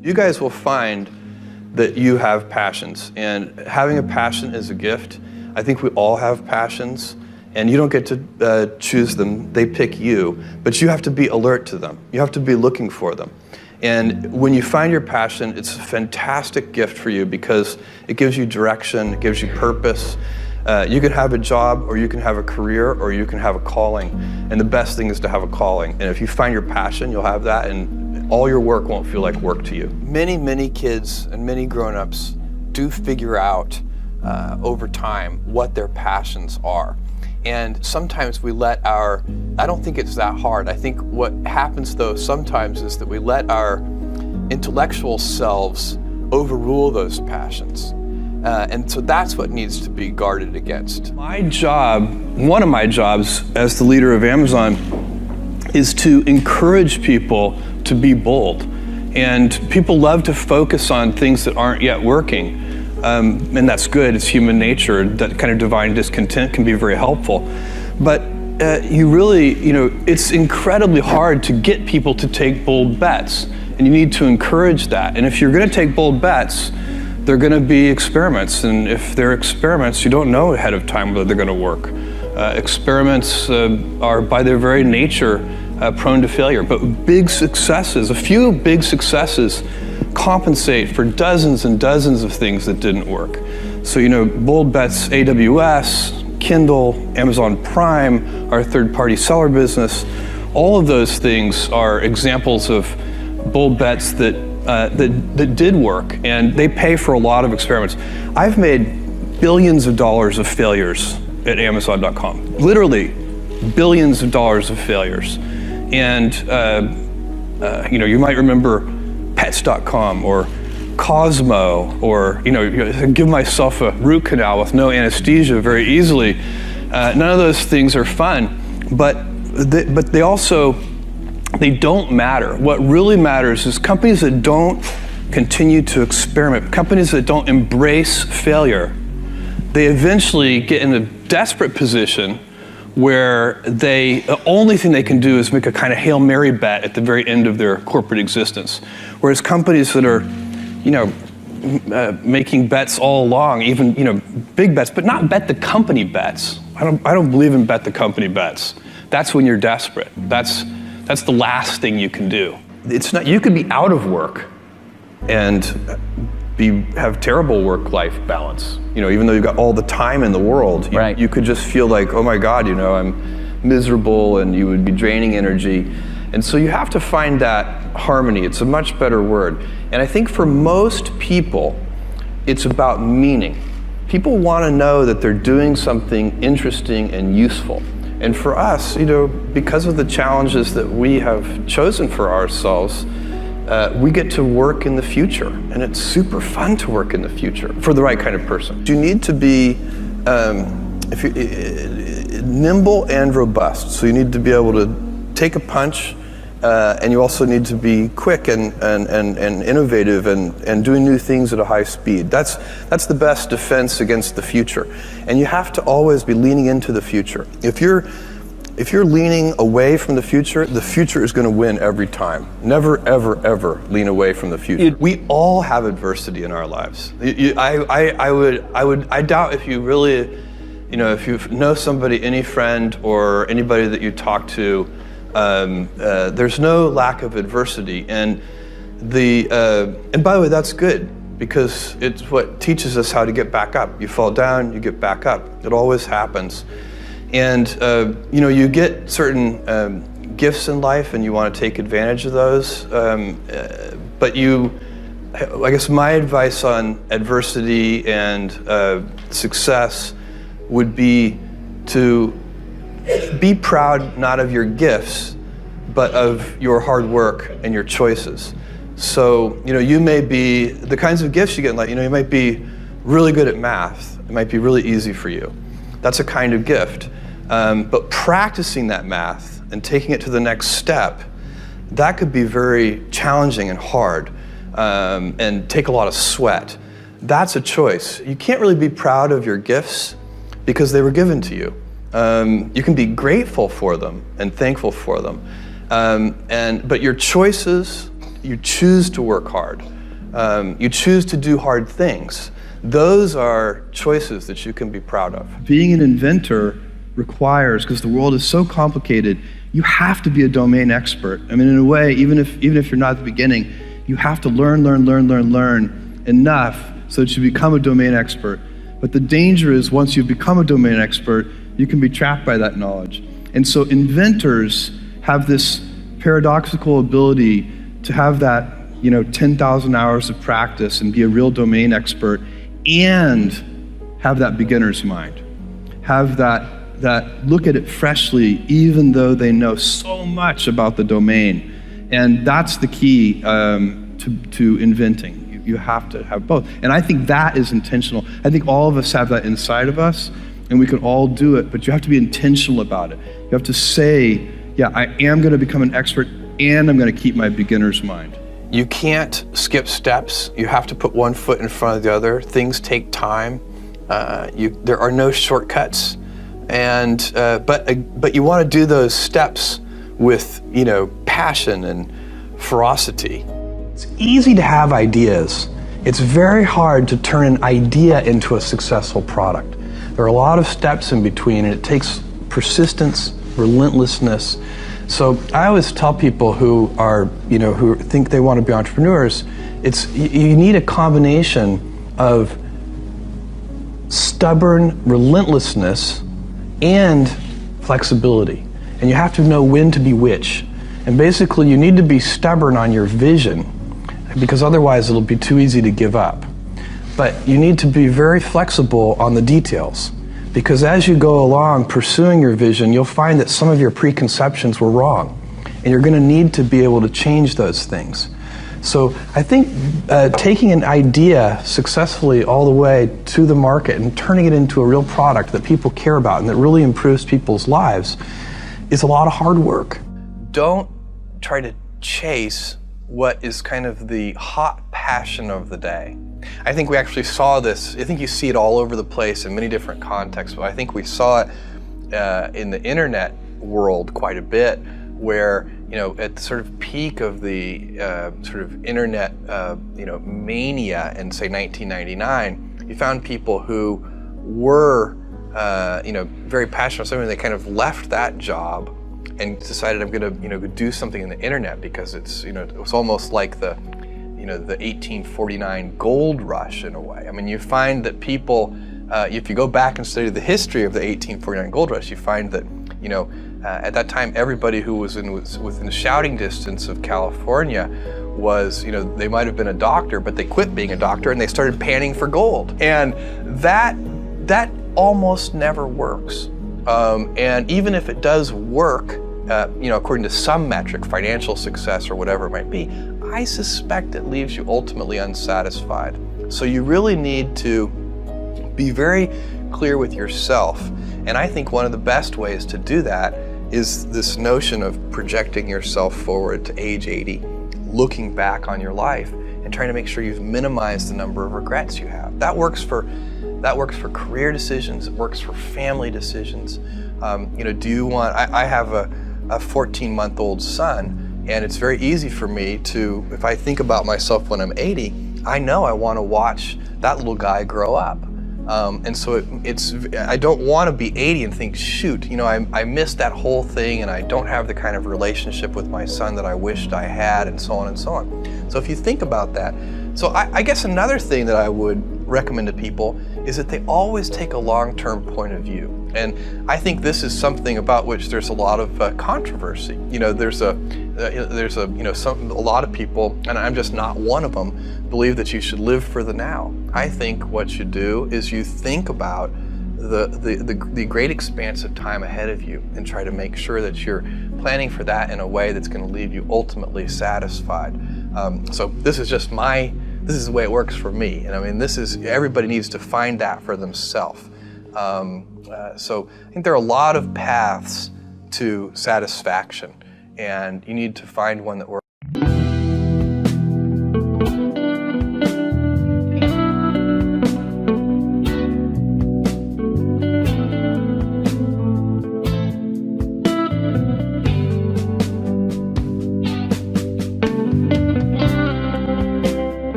You guys will find that you have passions, and having a passion is a gift. I think we all have passions, and you don't get to choose them, they pick you, but you have to be alert to them. You have to be looking for them. And when you find your passion, it's a fantastic gift for you because it gives you direction, it gives you purpose. You can have a job, or you can have a career, or you can have a calling. And the best thing is to have a calling. And if you find your passion, you'll have that, and all your work won't feel like work to you. Many kids and many grown-ups do figure out over time what their passions are. And sometimes we let I don't think it's that hard. I think what happens though sometimes is that we let our intellectual selves overrule those passions. And so that's what needs to be guarded against. My job, one of my jobs as the leader of Amazon, is to encourage people to be bold. And people love to focus on things that aren't yet working. And that's good, it's human nature. That kind of divine discontent can be very helpful. But it's incredibly hard to get people to take bold bets. And you need to encourage that. And if you're gonna take bold bets, they're gonna be experiments. And if they're experiments, you don't know ahead of time whether they're gonna work. Experiments are by their very nature prone to failure. But big successes, a few big successes, compensate for dozens and dozens of things that didn't work. So, bold bets, AWS, Kindle, Amazon Prime, our third-party seller business, all of those things are examples of bold bets that did work, and they pay for a lot of experiments. I've made billions of dollars of failures at Amazon.com, literally billions of dollars of failures. And you might remember Pets.com or Cosmo, or give myself a root canal with no anesthesia very easily. None of those things are fun, but they don't matter. What really matters is companies that don't continue to experiment, companies that don't embrace failure, they eventually get in a desperate position where the only thing they can do is make a kind of Hail Mary bet at the very end of their corporate existence. Whereas companies that are, making bets all along, even, big bets, but not bet the company bets. I don't believe in bet the company bets. That's when you're desperate. That's the last thing you can do. It's not, you could be out of work and have terrible work-life balance. Even though you've got all the time in the world, you could just feel like, oh my God, I'm miserable, and you would be draining energy. And so you have to find that harmony. It's a much better word. And I think for most people, it's about meaning. People want to know that they're doing something interesting and useful. And for us, because of the challenges that we have chosen for ourselves, we get to work in the future, and it's super fun to work in the future for the right kind of person. You need to be nimble and robust. So you need to be able to take a punch, and you also need to be quick and innovative and doing new things at a high speed. That's the best defense against the future. And you have to always be leaning into the future. If you're leaning away from the future is going to win every time. Never, ever, ever lean away from the future. We all have adversity in our lives. I doubt if you really, if you know somebody, any friend or anybody that you talk to, there's no lack of adversity. And by the way, that's good, because it's what teaches us how to get back up. You fall down, you get back up. It always happens. And you get certain gifts in life, and you want to take advantage of those. But I guess my advice on adversity and success would be to be proud not of your gifts, but of your hard work and your choices. So you may be the kinds of gifts you get in life. You might be really good at math. It might be really easy for you. That's a kind of gift. But practicing that math and taking it to the next step, that could be very challenging and hard, and take a lot of sweat. That's a choice. You can't really be proud of your gifts because they were given to you. You can be grateful for them and thankful for them. But your choices you choose to work hard. You choose to do hard things. Those are choices that you can be proud of. Being an inventor requires, because the world is so complicated, you have to be a domain expert. I mean, in a way, even if you're not at the beginning, you have to learn enough so that you become a domain expert. But the danger is once you become a domain expert, you can be trapped by that knowledge. And so inventors have this paradoxical ability to have that 10,000 hours of practice and be a real domain expert and have that beginner's mind. Have that look at it freshly even though they know so much about the domain. And that's the key to inventing. You have to have both. And I think that is intentional. I think all of us have that inside of us and we can all do it, but you have to be intentional about it. You have to say, yeah, I am going to become an expert and I'm going to keep my beginner's mind. You can't skip steps. You have to put one foot in front of the other. Things take time. There are no shortcuts. And but you want to do those steps with passion and ferocity. It's easy to have ideas. It's very hard to turn an idea into a successful product. There are a lot of steps in between, and it takes persistence, relentlessness. So I always tell people who are, who think they want to be entrepreneurs, you need a combination of stubborn relentlessness and flexibility. And you have to know when to be which. And basically you need to be stubborn on your vision because otherwise it'll be too easy to give up. But you need to be very flexible on the details because as you go along pursuing your vision, you'll find that some of your preconceptions were wrong. And you're going to need to be able to change those things. So I think taking an idea successfully all the way to the market and turning it into a real product that people care about and that really improves people's lives is a lot of hard work. Don't try to chase what is kind of the hot passion of the day. I think we actually saw this, I think you see it all over the place in many different contexts, but I think we saw it in the internet world quite a bit where, at the sort of peak of the sort of internet, mania in say 1999, you found people who were, very passionate about something. They kind of left that job and decided I'm going to, go do something in the internet because it's, it was almost like the 1849 gold rush in a way. I mean, you find that people, if you go back and study the history of the 1849 gold rush, you find that, at that time, everybody who was within shouting distance of California was, they might have been a doctor, but they quit being a doctor and they started panning for gold. And that almost never works. And even if it does work, according to some metric, financial success or whatever it might be, I suspect it leaves you ultimately unsatisfied. So you really need to be very clear with yourself. And I think one of the best ways to do that is this notion of projecting yourself forward to age 80, looking back on your life and trying to make sure you've minimized the number of regrets you have. That works for career decisions, it works for family decisions. Do you want, I have a 14-month-old son, and it's very easy for me to, if I think about myself when I'm 80, I know I want to watch that little guy grow up. And so I don't want to be 80 and think, shoot, I missed that whole thing and I don't have the kind of relationship with my son that I wished I had, and so on and so on. So if you think about that, so I guess another thing that I would recommend to people is that they always take a long-term point of view. And I think this is something about which there's a lot of controversy. There's a lot of people, and I'm just not one of them, believe that you should live for the now. I think what you do is you think about the great expanse of time ahead of you and try to make sure that you're planning for that in a way that's going to leave you ultimately satisfied. So this is just this is the way it works for me. And I mean, everybody needs to find that for themselves. So I think there are a lot of paths to satisfaction, and you need to find one that works.